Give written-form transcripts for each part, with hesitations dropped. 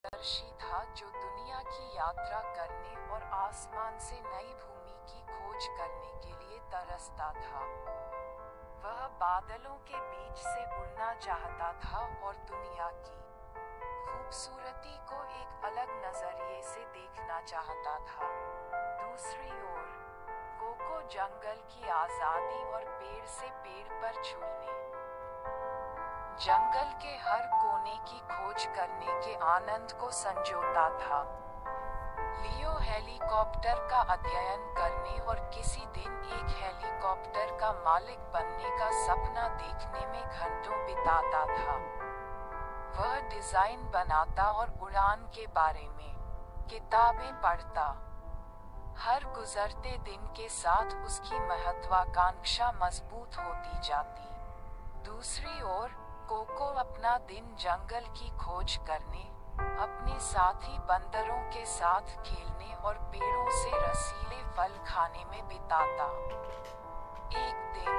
दूरदर्शी था जो दुनिया की यात्रा करने और आसमान से नई भूमि की खोज करने के लिए तरसता था। वह बादलों के बीच से उड़ना चाहता था और दुनिया की खूबसूरती को एक अलग नजरिए से देखना चाहता था। दूसरी ओर, कोको जंगल की आजादी और पेड़ से पेड़ पर झूलने, जंगल के हर कोने की खोज करने के आनंद को संजोता था। लियो हेलीकॉप्टर का अध्ययन करने और किसी दिन एक हेलीकॉप्टर का मालिक बनने का सपना देखने में घंटों बिताता था। वह डिजाइन बनाता और उड़ान के बारे में किताबें पढ़ता। हर गुजरते दिन के साथ उसकी महत्वाकांक्षा मजबूत होती जाती। दूसरी ओर, कोको अपना दिन जंगल की खोज करने, अपने साथी बंदरों के साथ खेलने और पेड़ों से रसीले फल खाने में बिताता। एक दिन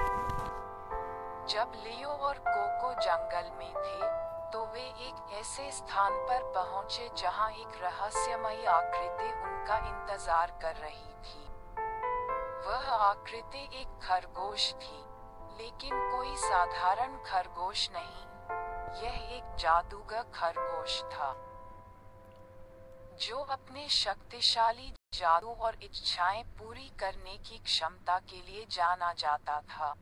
जब लियो और कोको जंगल में थे, तो वे एक ऐसे स्थान पर पहुंचे जहां एक रहस्यमयी आकृति उनका इंतजार कर रही थी। वह आकृति एक खरगोश थी, लेकिन कोई साधारण खरगोश नहीं। यह एक जादूगर खरगोश था, जो अपने शक्तिशाली जादू और इच्छाएं पूरी करने की क्षमता के लिए जाना जाता था।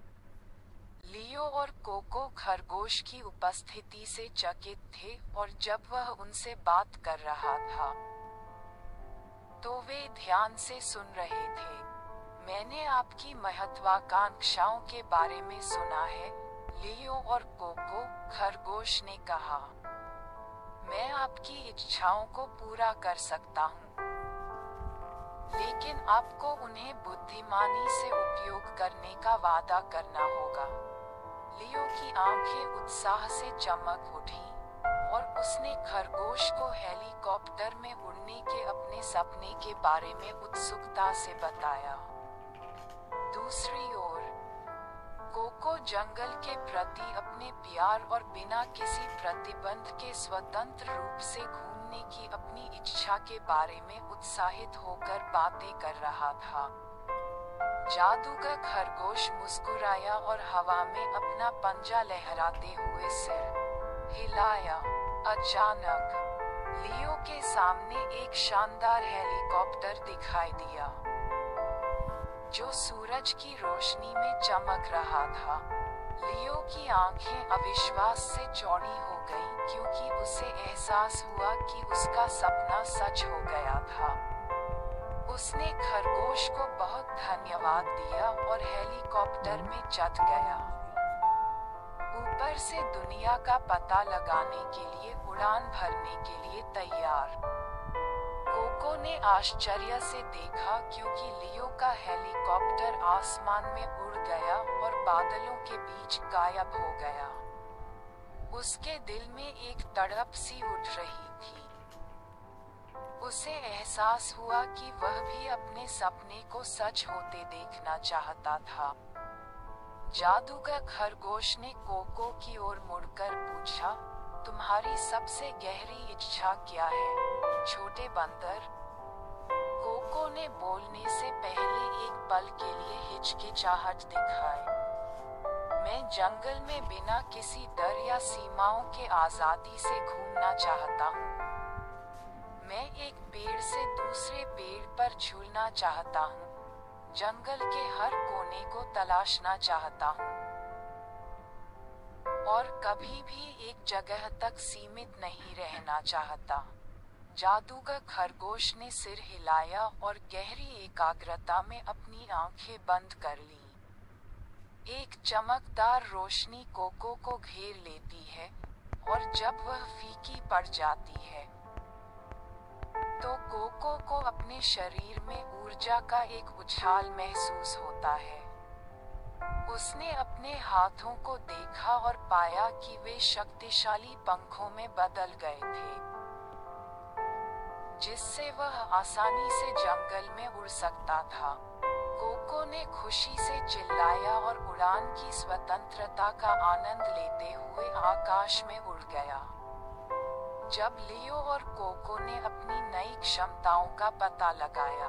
लियो और कोको खरगोश की उपस्थिति से चकित थे और जब वह उनसे बात कर रहा था, तो वे ध्यान से सुन रहे थे। मैंने आपकी महत्वाकांक्षाओं के बारे में सुना है, लियो और कोको, खरगोश ने कहा। मैं आपकी इच्छाओं को पूरा कर सकता हूँ, लेकिन आपको उन्हें बुद्धिमानी से उपयोग करने का वादा करना होगा। लियो की आंखें उत्साह से चमक उठी और उसने खरगोश को हेलीकॉप्टर में उड़ने के अपने सपने के बारे में उत्सुकता से बताया। दूसरी ओर, कोको जंगल के प्रति अपने प्यार और बिना किसी प्रतिबंध के स्वतंत्र रूप से घूमने की अपनी इच्छा के बारे में उत्साहित होकर बातें कर रहा था। जादूगर खरगोश मुस्कुराया और हवा में अपना पंजा लहराते हुए सिर हिलाया। अचानक लियो के सामने एक शानदार हेलीकॉप्टर दिखाई दिया, जो सूरज की रोशनी में चमक रहा था। लियो की आंखें अविश्वास से चौड़ी हो गईं, क्योंकि उसे एहसास हुआ कि उसका सपना सच हो गया था। उसने खरगोश को बहुत धन्यवाद दिया और हेलीकॉप्टर में चढ़ गया, ऊपर से दुनिया का पता लगाने के लिए उड़ान भरने के लिए तैयार। कोको ने आश्चर्य से देखा, क्योंकि लियो का हेलीकॉप्टर आसमान में उड़ गया और बादलों के बीच गायब हो गया। उसके दिल में एक तड़प सी उठ रही थी। उसे एहसास हुआ कि वह भी अपने सपने को सच होते देखना चाहता था। जादूगर खरगोश ने कोको की ओर मुड़कर पूछा, तुम्हारी सबसे गहरी इच्छा क्या है, छोटे बंदर? कोको ने बोलने से पहले एक पल के लिए हिचकिचाहट दिखाई। मैं जंगल में बिना किसी डर या सीमाओं के आजादी से घूमना चाहता हूँ। मैं एक पेड़ से दूसरे पेड़ पर झूलना चाहता हूँ, जंगल के हर कोने को तलाशना चाहता हूँ, और कभी भी एक जगह तक सीमित नहीं रहना चाहता। जादूगर खरगोश ने सिर हिलाया और गहरी एकाग्रता में अपनी आंखें बंद कर लीं। एक चमकदार रोशनी कोको को घेर लेती है, और जब वह फीकी पड़ जाती है, तो कोको को अपने शरीर में ऊर्जा का एक उछाल महसूस होता है। उसने अपने हाथों को देखा और पाया कि वे शक्तिशाली पंखों में बदल गए थे, जिससे वह आसानी से जंगल में उड़ सकता था। कोको ने खुशी से चिल्लाया और उड़ान की स्वतंत्रता का आनंद लेते हुए आकाश में उड़ गया। जब लियो और कोको ने अपनी नई क्षमताओं का पता लगाया,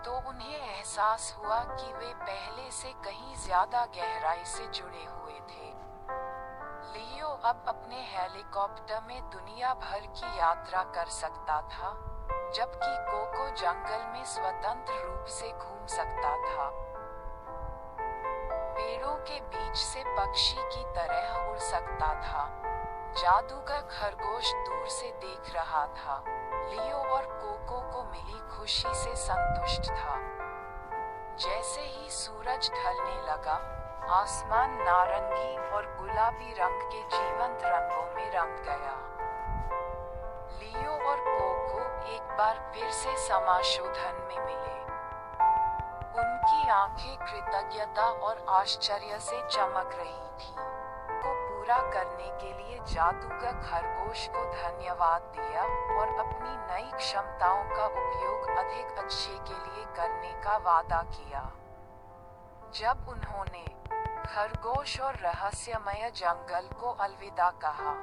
तो उन्हें एहसास हुआ कि वे पहले से कहीं ज्यादा गहराई से जुड़े हुए थे। लियो अब अपने हेलीकॉप्टर में दुनिया भर की यात्रा कर सकता था, जबकि कोको जंगल में स्वतंत्र रूप से घूम सकता था। पेड़ों के बीच से पक्षी की तरह उड़ सकता था। जादूगर खरगोश दूर से देख रहा था। लियो और कोको को मिली खुशी से संतुष्ट था। जैसे ही सूरज ढलने लगा, आसमान नारंगी और गुलाबी रंग के जीवंत रंगों में रंग गया। लियो और कोको एक बार फिर से समाशोधन में मिले। उनकी आंखें कृतज्ञता और आश्चर्य से चमक रही थी। को पूरा करने के लिए जादूगर खरगोश को धन्यवाद दिया और अपनी नई क्षमताओं का उपयोग अधिक अच्छे के लिए करने का वादा किया। जब उन्होंने खरगोश और रहस्यमय जंगल को अलविदा कहा,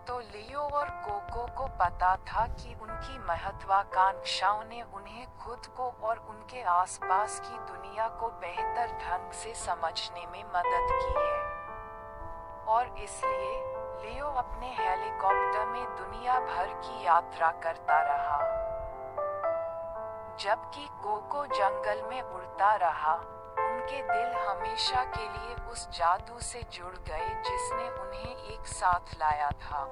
तो लियो और कोको को पता था कि उनकी महत्वाकांक्षाओं ने उन्हें खुद को और उनके आसपास की दुनिया को बेहतर ढंग से समझने में मदद की है। और इसलिए लियो अपने हेलीकॉप्टर में दुनिया भर की यात्रा करता रहा, जबकि कोको जंगल में उड़ता रहा। उनके दिल हमेशा के लिए उस जादू से जुड़ गए जिसने उन्हें एक साथ लाया था।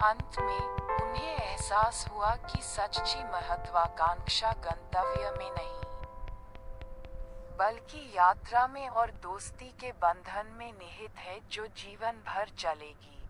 अंत में उन्हें एहसास हुआ कि सच्ची महत्वाकांक्षा गंतव्य में नहीं, बल्कि यात्रा में और दोस्ती के बंधन में निहित है, जो जीवन भर चलेगी।